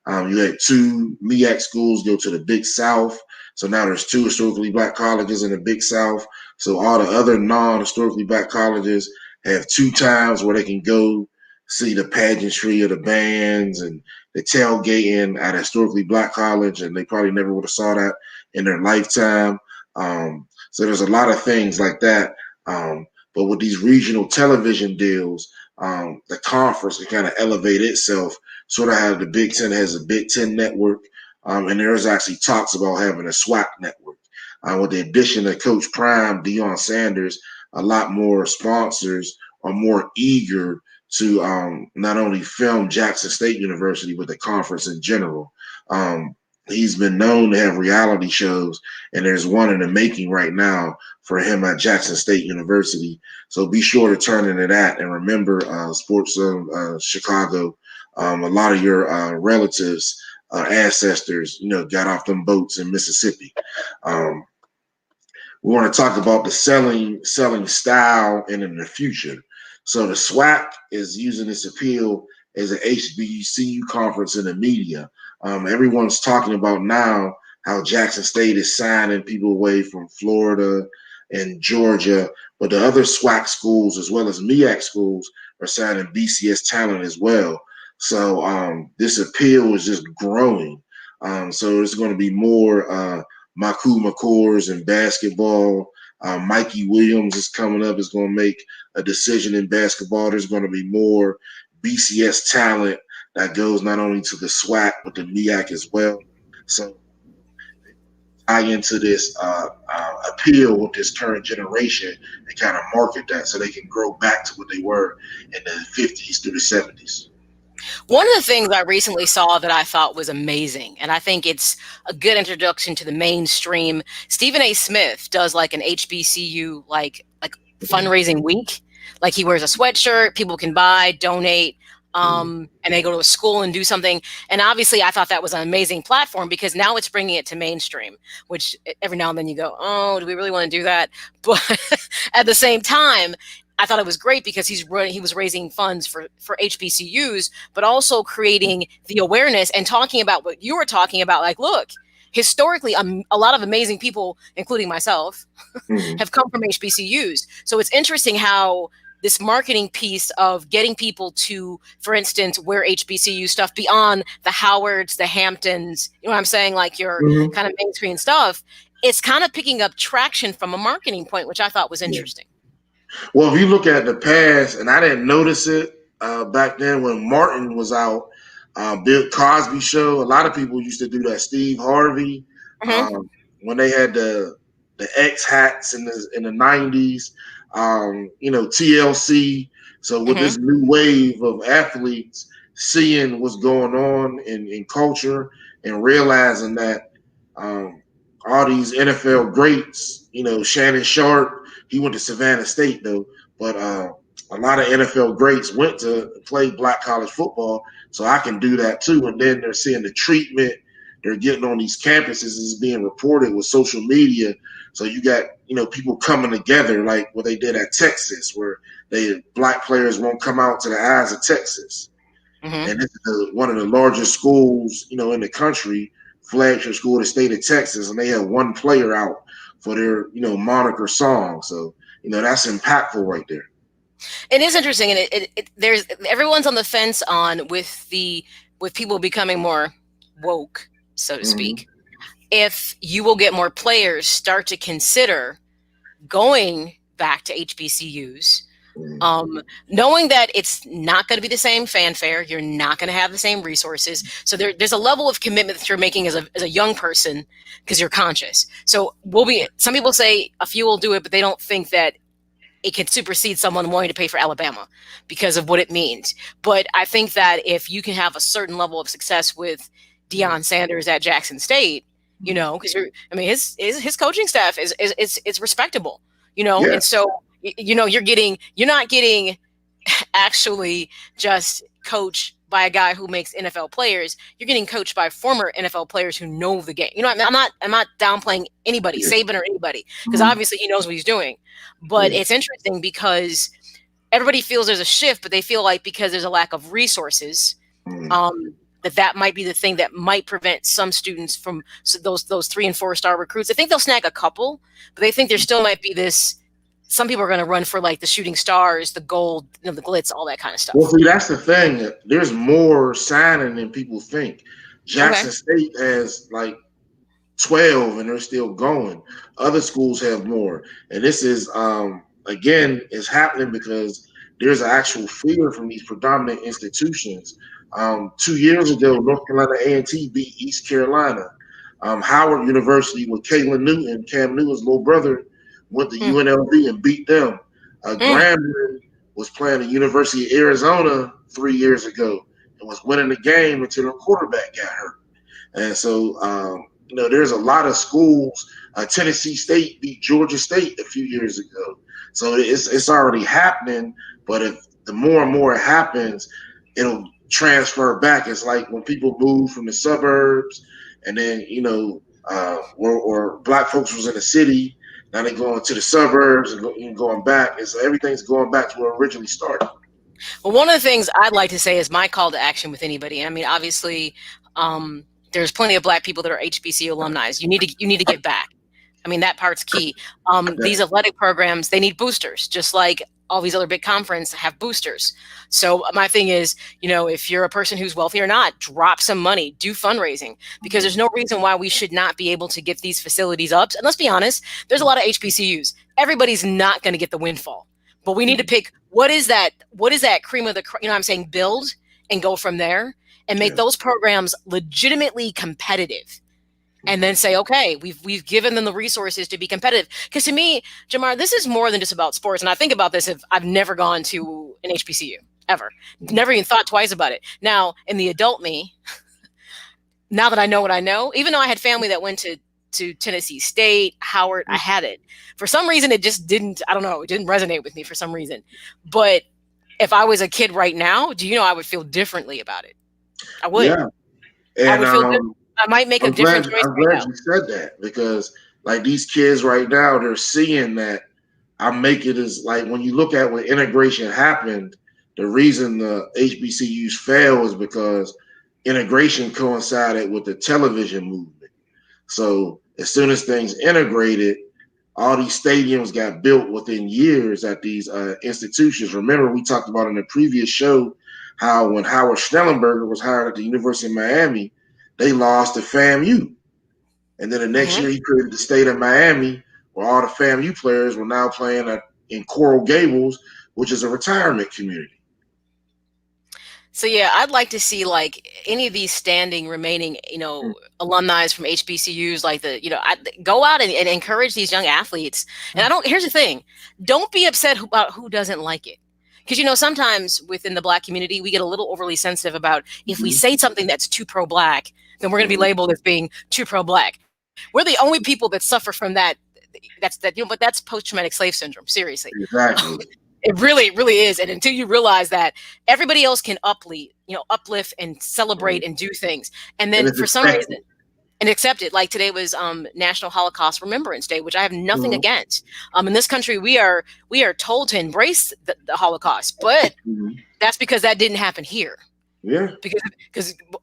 You had 2 MEAC schools go to the Big South. So now there's 2 historically black colleges in the Big South. So all the other non-historically black colleges have 2 times where they can go see the pageantry of the bands and the tailgating at a historically black college, and they probably never would have saw that in their lifetime. So there's a lot of things like that. But with these regional television deals, the conference can kind of elevate itself, sort of how the Big Ten has a Big Ten network. And there's actually talks about having a SWAC network. With the addition of Coach Prime, Deion Sanders, a lot more sponsors are more eager to not only film Jackson State University, but the conference in general. He's been known to have reality shows, and there's one in the making right now for him at Jackson State University. So be sure to turn into that. And remember, SportsZone Chicago, a lot of your relatives, ancestors, got off them boats in Mississippi. We want to talk about the selling style and in the future. So the SWAC is using this appeal as an HBCU conference in the media. Everyone's talking about now how Jackson State is signing people away from Florida and Georgia, but the other SWAC schools as well as MEAC schools are signing BCS talent as well. So this appeal is just growing. So there's going to be more Maku McCours in basketball. Mikey Williams is coming up, is going to make a decision in basketball. There's going to be more BCS talent that goes not only to the SWAC, but the MEAC as well. So tie into this appeal with this current generation and kind of market that so they can grow back to what they were in the 50s through the 70s. One of the things I recently saw that I thought was amazing, and I think it's a good introduction to the mainstream, Stephen A. Smith does like an HBCU, like fundraising week. Like he wears a sweatshirt, people can buy, donate, and they go to a school and do something. And obviously I thought that was an amazing platform because now it's bringing it to mainstream, which every now and then you go, oh, do we really want to do that? But at the same time, I thought it was great because he was raising funds for HBCUs, but also creating the awareness and talking about what you were talking about. Like, look, historically, a lot of amazing people, including myself, have come from HBCUs. So it's interesting how this marketing piece of getting people to, for instance, wear HBCU stuff beyond the Howards, the Hamptons, you know what I'm saying? Like your kind of mainstream stuff, it's kind of picking up traction from a marketing point, which I thought was interesting. Well, if you look at the past, and I didn't notice it back then when Martin was out, Bill Cosby show, a lot of people used to do that. Steve Harvey, when they had the X hats in the 90s, TLC. So with this new wave of athletes seeing what's going on in culture and realizing that all these NFL greats, Shannon Sharp, he went to Savannah State though, but a lot of NFL greats went to play black college football, so I can do that too. And then they're seeing the treatment they're getting on these campuses is being reported with social media. So you got, people coming together like what they did at Texas, where black players won't come out to the eyes of Texas. And this is one of the largest schools, in the country, flagship school in the state of Texas, and they had one player out for their, moniker song. So, that's impactful right there. It is interesting, and there's everyone's on the fence with people becoming more woke, so to speak. If you will get more players start to consider going back to HBCUs, knowing that it's not going to be the same fanfare, you're not going to have the same resources. So there's a level of commitment that you're making as a young person because you're conscious. So some people say a few will do it, but they don't think that it can supersede someone wanting to pay for Alabama because of what it means. But I think that if you can have a certain level of success with Deion Sanders at Jackson State, because his coaching staff is respectable, and so you're not getting actually just coached by a guy who makes NFL players. You're getting coached by former NFL players who know the game. I'm not downplaying anybody, Saban or anybody, because obviously he knows what he's doing. But it's interesting because everybody feels there's a shift, but they feel like because there's a lack of resources, that might be the thing that might prevent some students from those 3 and 4 star recruits. I think they'll snag a couple, but they think there still might be this. Some people are going to run for like the shooting stars, the gold, the glitz, all that kind of stuff. Well, see, that's the thing. There's more signing than people think. Jackson State has like 12 and they're still going. Other schools have more. And this is, again, is happening because there's an actual fear from these predominant institutions. 2 years ago, North Carolina A&T beat East Carolina. Howard University with Cam Newton's little brother, went to UNLV and beat them. Grambling was playing at University of Arizona 3 years ago and was winning the game until their quarterback got hurt. And so, there's a lot of schools. Tennessee State beat Georgia State a few years ago. So it's already happening. But if the more and more it happens, it'll transfer back. It's like when people move from the suburbs and then, or black folks was in the city. Now they're going to the suburbs and going back. Everything's going back to where it originally started. Well, one of the things I'd like to say is my call to action with anybody. I mean, obviously, there's plenty of black people that are HBCU alumni. You need to get back. I mean, that part's key. These athletic programs, they need boosters, just like all these other big conferences have boosters. So my thing is, if you're a person who's wealthy or not, drop some money, do fundraising, because there's no reason why we should not be able to get these facilities up. And let's be honest, there's a lot of HBCUs. Everybody's not going to get the windfall, but we need to pick what is that cream of the crop, I'm saying, build and go from there and make those programs legitimately competitive. And then say, okay, we've given them the resources to be competitive. Because to me, Jamar, this is more than just about sports. And I think about this if I've never gone to an HBCU, ever. Never even thought twice about it. Now, in the adult me, now that I know what I know, even though I had family that went to Tennessee State, Howard. I had it. For some reason, it just didn't, I don't know, it didn't resonate with me for some reason. But if I was a kid right now, do you know I would feel differently about it? I would. Yeah. And I would feel I might make a different choice I'm glad you said that, because like these kids right now, they're seeing that I make it as, like, when you look at when integration happened, the reason the HBCUs fail is because integration coincided with the television movement. So as soon as things integrated, all these stadiums got built within years at these institutions. Remember, we talked about in the previous show how when Howard Schnellenberger was hired at the University of Miami, they lost to FAMU. And then the next year he created the state of Miami, where all the FAMU players were now playing in Coral Gables, which is a retirement community. So yeah, I'd like to see like any of these standing remaining, alumni from HBCUs, like go out and encourage these young athletes. And here's the thing, don't be upset about who doesn't like it. Because, sometimes within the Black community, we get a little overly sensitive about if we say something that's too pro-Black, then we're going to be labeled as being too pro-Black. We're the only people that suffer from that. But that's post-traumatic slave syndrome. Seriously. Exactly. It really, really is. And until you realize that everybody else can uplift and celebrate and do things. And then for some reason, and accept it. Like today was National Holocaust Remembrance Day, which I have nothing against. In this country, we are told to embrace the Holocaust, but that's because that didn't happen here. Yeah.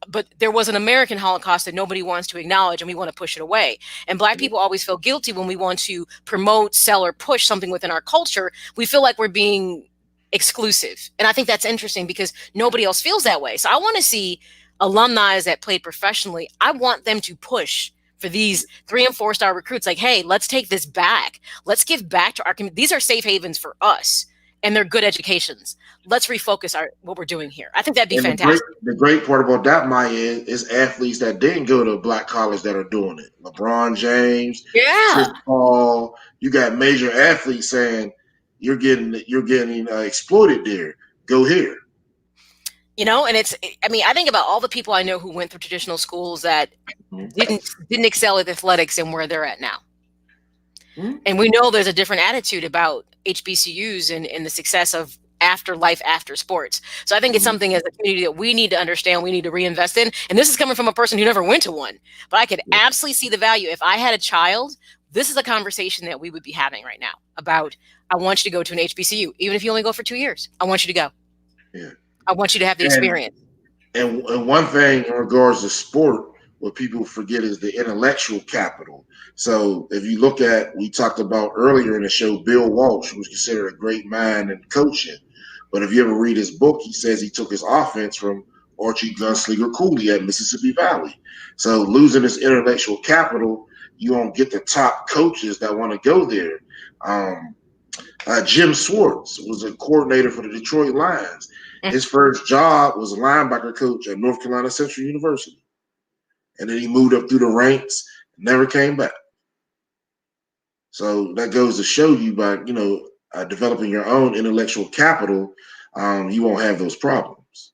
But there was an American Holocaust that nobody wants to acknowledge, and we want to push it away. And Black people always feel guilty when we want to promote, sell, or push something within our culture. We feel like we're being exclusive. And I think that's interesting because nobody else feels that way. So I want to see alumni that played professionally. I want them to push for these 3- and 4-star recruits. Like, hey, let's take this back. Let's give back to our community. These are safe havens for us, and they're good educations. Let's refocus what we're doing here. I think that'd be fantastic. The great part about that, Maya, is athletes that didn't go to Black college that are doing it. LeBron James, Chris Paul. You got major athletes saying you're getting exploited there. Go here. And I think about all the people I know who went through traditional schools that didn't excel at athletics and where they're at now. And we know there's a different attitude about HBCUs and the success of life after sports. So I think it's something as a community that we need to understand, we need to reinvest in. And this is coming from a person who never went to one. But I could absolutely see the value. If I had a child, this is a conversation that we would be having right now about, I want you to go to an HBCU, even if you only go for 2 years. I want you to go. Yeah. I want you to have the experience. And one thing in regards to sport, what people forget is the intellectual capital. So if you look at, we talked about earlier in the show, Bill Walsh, who was considered a great mind in coaching. But if you ever read his book, he says he took his offense from Archie Gunslinger Cooley at Mississippi Valley. So losing this intellectual capital, you won't get the top coaches that want to go there. Jim Swartz was a coordinator for the Detroit Lions. His first job was a linebacker coach at North Carolina Central University. And then he moved up through the ranks, never came back. So that goes to show you by, developing your own intellectual capital, you won't have those problems.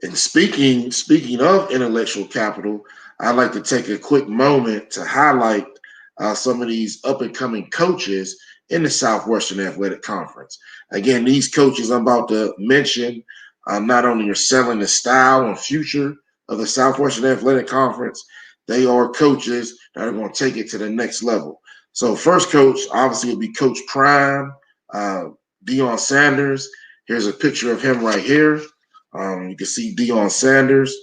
And speaking of intellectual capital, I'd like to take a quick moment to highlight some of these up-and-coming coaches in the Southwestern Athletic Conference. Again, these coaches I'm about to mention not only are selling the style and future of the Southwestern Athletic Conference, they are coaches that are going to take it to the next level. So first coach, obviously, will be Coach Prime, Deion Sanders. Here's a picture of him right here. You can see Deion Sanders.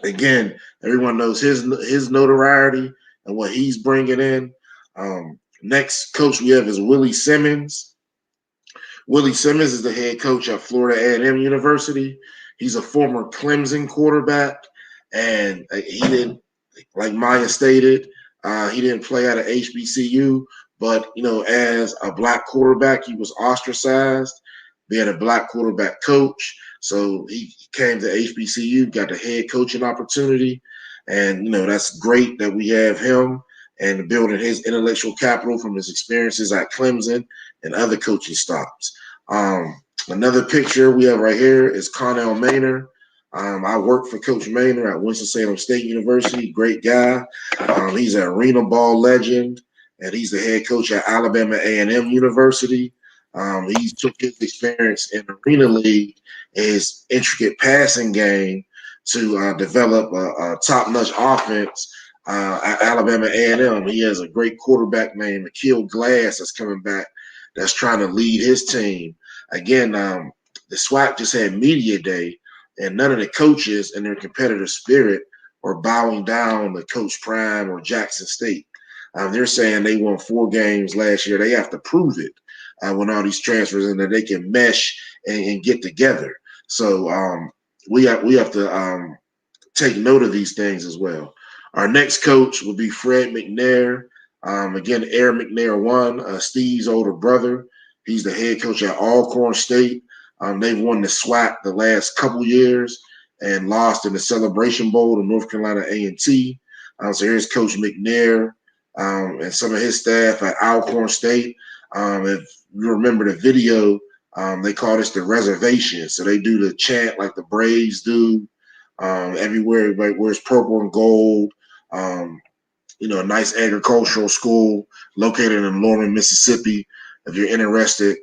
Again, everyone knows his notoriety and what he's bringing in. Next coach we have is Willie Simmons. Willie Simmons is the head coach at Florida A&M University. He's a former Clemson quarterback, and he didn't, like Maya stated, he didn't play at an HBCU, but, as a Black quarterback, he was ostracized. They had a Black quarterback coach, so he came to HBCU, got the head coaching opportunity, and, that's great that we have him and building his intellectual capital from his experiences at Clemson and other coaching stops. Another picture we have right here is Connell Maynor. I worked for Coach Maynard at Winston-Salem State University. Great guy. He's an arena ball legend, and he's the head coach at Alabama A&M University. He took his experience in the Arena League, his intricate passing game, to develop a top-notch offense at Alabama A&M. He has a great quarterback named Akil Glass that's coming back, that's trying to lead his team. Again, the SWAC just had media day, and none of the coaches in their competitive spirit are bowing down to Coach Prime or Jackson State. They're saying they won 4 games last year. They have to prove it when all these transfers in, that they can mesh and get together. So we have to take note of these things as well. Our next coach will be Fred McNair. Again, Aaron McNair won, Steve's older brother. He's the head coach at Alcorn State. They've won the SWAC the last couple years and lost in the Celebration Bowl to North Carolina A&T. So here's Coach McNair and some of his staff at Alcorn State. If you remember the video, they call this the reservation. So they do the chant like the Braves do. Everywhere everybody wears purple and gold. A nice agricultural school located in Norman, Mississippi. If you're interested,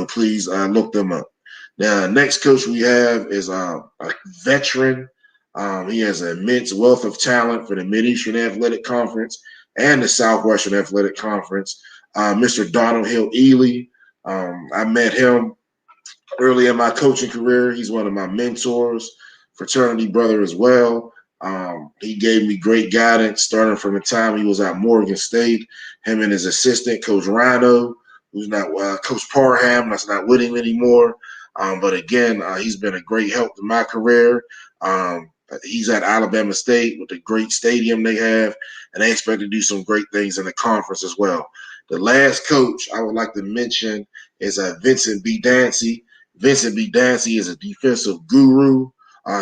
please look them up. Now, next coach we have is a veteran. He has an immense wealth of talent for the Mid-Eastern Athletic Conference and the Southwestern Athletic Conference, Mr. Donald Hill Ely. I met him early in my coaching career. He's one of my mentors, fraternity brother as well. He gave me great guidance starting from the time he was at Morgan State. Him and his assistant, Coach Rhino, who's not Coach Parham, that's not with him anymore. But again, he's been a great help to my career. He's at Alabama State with the great stadium they have, and they expect to do some great things in the conference as well. The last coach I would like to mention is Vincent B. Dancy. Vincent B. Dancy is a defensive guru.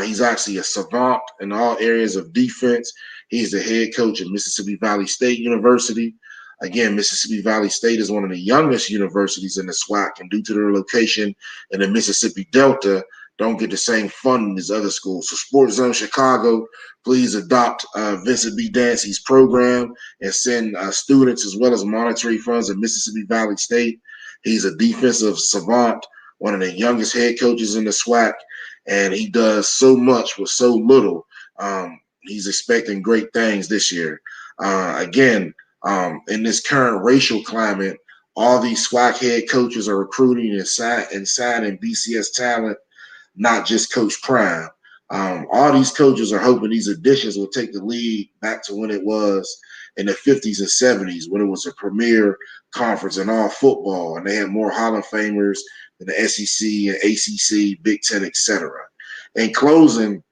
He's actually a savant in all areas of defense. He's the head coach at Mississippi Valley State University. Again, Mississippi Valley State is one of the youngest universities in the SWAC, and due to their location in the Mississippi Delta, don't get the same funding as other schools. So SportsZone Chicago, please adopt Vincent B. Dancy's program and send students as well as monetary funds to Mississippi Valley State. He's a defensive savant, one of the youngest head coaches in the SWAC, and he does so much with so little. He's expecting great things this year. In this current racial climate, all these SWAC head coaches are recruiting and signing BCS talent, not just Coach Prime. All these coaches are hoping these additions will take the league back to when it was in the 50s and 70s, when it was a premier conference in all football, and they had more Hall of Famers than the SEC and ACC, Big Ten, etc. In closing,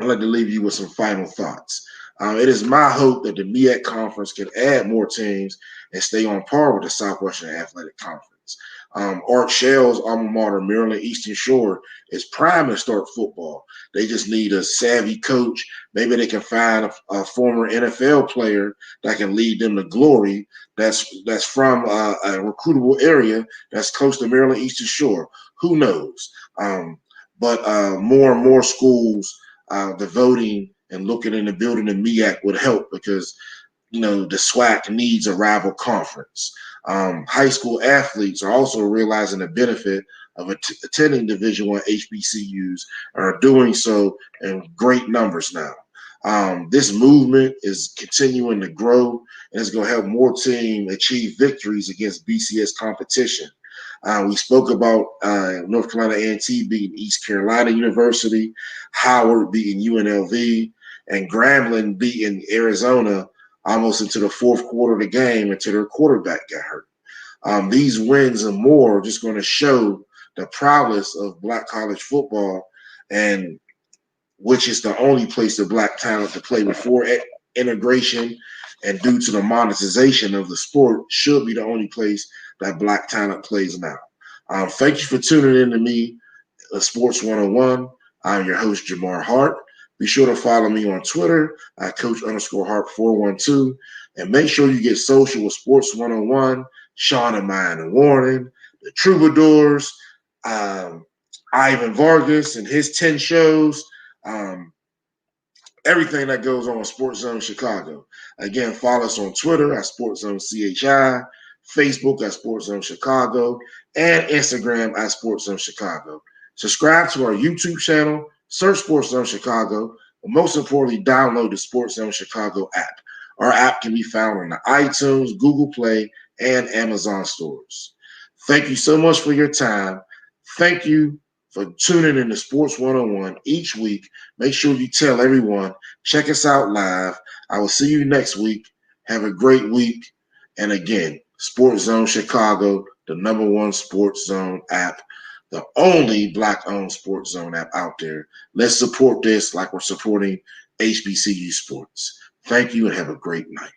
I'd like to leave you with some final thoughts. It is my hope that the MEAC Conference can add more teams and stay on par with the Southwestern Athletic Conference. Art Shell's alma mater, Maryland Eastern Shore, is primed to start football. They just need a savvy coach. Maybe they can find a former NFL player that can lead them to glory. That's from a recruitable area that's close to Maryland Eastern Shore. Who knows? But more and more schools devoting and looking into building the MEAC would help, because the SWAC needs a rival conference. High school athletes are also realizing the benefit of attending Division I HBCUs and are doing so in great numbers now. This movement is continuing to grow, and it's going to help more teams achieve victories against BCS competition. We spoke about North Carolina A&T beating East Carolina University, Howard beating UNLV, and Grambling beating Arizona almost into the fourth quarter of the game until their quarterback got hurt. These wins and more are just going to show the prowess of Black college football, and which is the only place for Black talent to play before integration, and due to the monetization of the sport, should be the only place that Black talent plays now. Thank you for tuning in to me, Sports 101. I'm your host, Jamar Harp. Be sure to follow me on Twitter at Coach_Harp412, and make sure you get social with Sports 101, Sean and Mine and Warren, the Troubadours, Ivan Vargas and his 10 shows, everything that goes on in Sports Zone Chicago. Again, follow us on Twitter at SportsZone CHI, Facebook at SportsZone Chicago, and Instagram at SportsZone Chicago. Subscribe to our YouTube channel, search SportsZone Chicago, but most importantly, download the SportsZone Chicago app. Our app can be found on the iTunes, Google Play, and Amazon stores. Thank you so much for your time. Thank you for tuning in to Sports 101 each week. Make sure you tell everyone, check us out live. I will see you next week. Have a great week. And again, Sports Zone Chicago, the #1 Sports Zone app, the only Black-owned Sports Zone app out there. Let's support this like we're supporting HBCU sports. Thank you and have a great night.